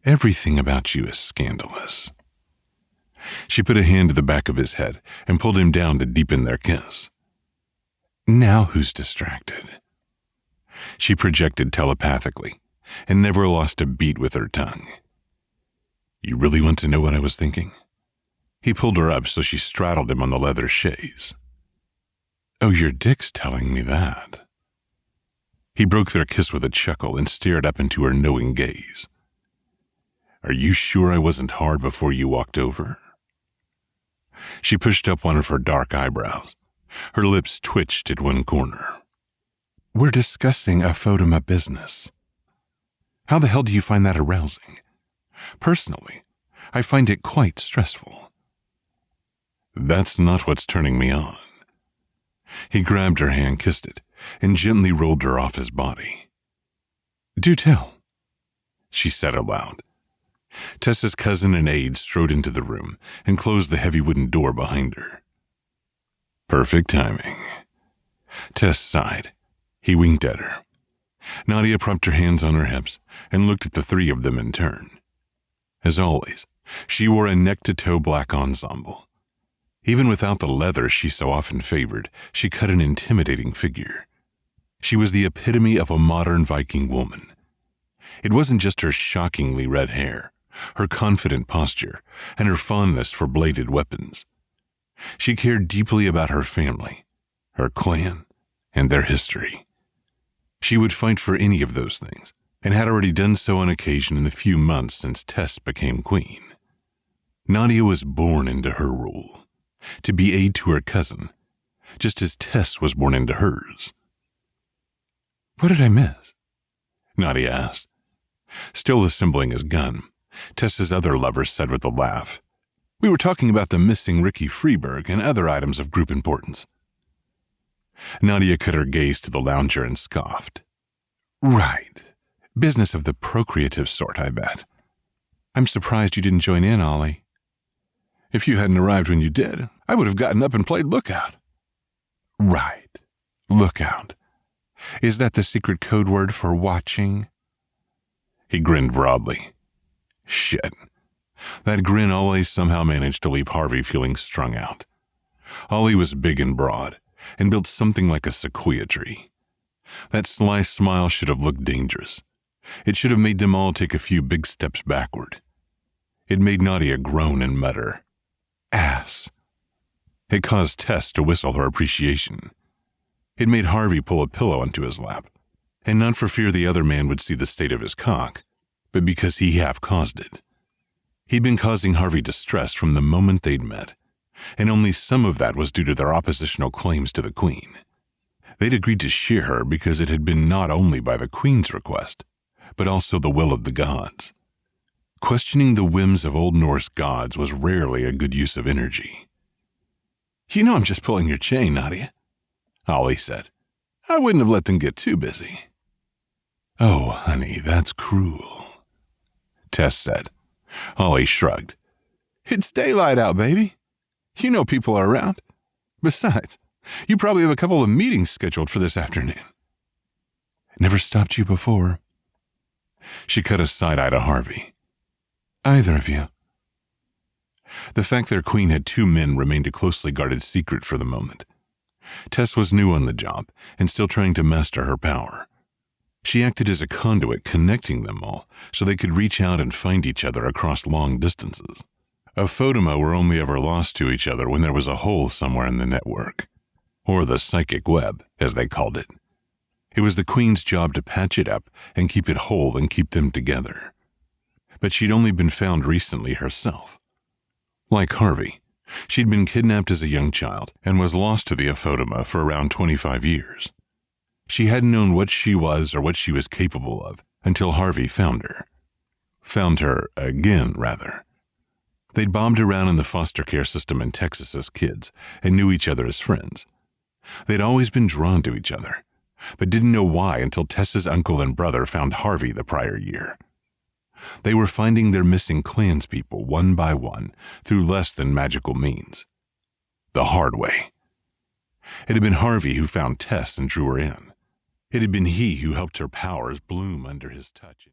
Everything about you is scandalous. She put a hand to the back of his head and pulled him down to deepen their kiss. Now who's distracted? She projected telepathically and never lost a beat with her tongue. You really want to know what I was thinking? He pulled her up so she straddled him on the leather chaise. Oh, your dick's telling me that. He broke their kiss with a chuckle and stared up into her knowing gaze. Are you sure I wasn't hard before you walked over? She pushed up one of her dark eyebrows. Her lips twitched at one corner. We're discussing Afótama business. How the hell do you find that arousing? Personally, I find it quite stressful. That's not what's turning me on. He grabbed her hand, kissed it, and gently rolled her off his body. Do tell, she said aloud. Tessa's cousin and aide strode into the room and closed the heavy wooden door behind her. Perfect timing. Tess sighed. He winked at her. Nadia propped her hands on her hips and looked at the three of them in turn. As always, she wore a neck-to-toe black ensemble. Even without the leather she so often favored, she cut an intimidating figure. She was the epitome of a modern Viking woman. It wasn't just her shockingly red hair, her confident posture, and her fondness for bladed weapons. She cared deeply about her family, her clan, and their history. She would fight for any of those things, and had already done so on occasion in the few months since Tess became queen. Nadia was born into her rule, to be aid to her cousin, just as Tess was born into hers. What did I miss? Nadia asked. Still assembling his gun, Tessa's other lover said with a laugh, We were talking about the missing Ricky Freeberg and other items of group importance. Nadia cut her gaze to the lounger and scoffed. Right. Business of the procreative sort, I bet. I'm surprised you didn't join in, Ollie. If you hadn't arrived when you did, I would have gotten up and played lookout. Right. Lookout. Is that the secret code word for watching? He grinned broadly. Shit. That grin always somehow managed to leave Harvey feeling strung out. Ollie was big and broad, and built something like a sequoia tree. That sly smile should have looked dangerous. It should have made them all take a few big steps backward. It made Nadia groan and mutter, Ass. It caused Tess to whistle her appreciation. It made Harvey pull a pillow onto his lap, and not for fear the other man would see the state of his cock, but because he half caused it. He'd been causing Harvey distress from the moment they'd met, and only some of that was due to their oppositional claims to the Queen. They'd agreed to share her because it had been not only by the Queen's request, but also the will of the gods. Questioning the whims of Old Norse gods was rarely a good use of energy. You know I'm just pulling your chain, Nadia, Ollie said. I wouldn't have let them get too busy. Oh, honey, that's cruel, Tess said. Ollie shrugged. It's daylight out, baby. You know people are around. Besides, you probably have a couple of meetings scheduled for this afternoon. Never stopped you before. She cut a side eye to Harvey. Either of you. The fact their queen had two men remained a closely guarded secret for the moment. Tess was new on the job and still trying to master her power. She acted as a conduit connecting them all so they could reach out and find each other across long distances. Afótama were only ever lost to each other when there was a hole somewhere in the network, or the psychic web, as they called it. It was the Queen's job to patch it up and keep it whole and keep them together. But she'd only been found recently herself. Like Harvey, she'd been kidnapped as a young child and was lost to the Afótama for around 25 years. She hadn't known what she was or what she was capable of until Harvey found her. Found her again, rather. They'd bombed around in the foster care system in Texas as kids and knew each other as friends. They'd always been drawn to each other, but didn't know why until Tessa's uncle and brother found Harvey the prior year. They were finding their missing clanspeople one by one through less than magical means. The hard way. It had been Harvey who found Tess and drew her in. It had been he who helped her powers bloom under his touch.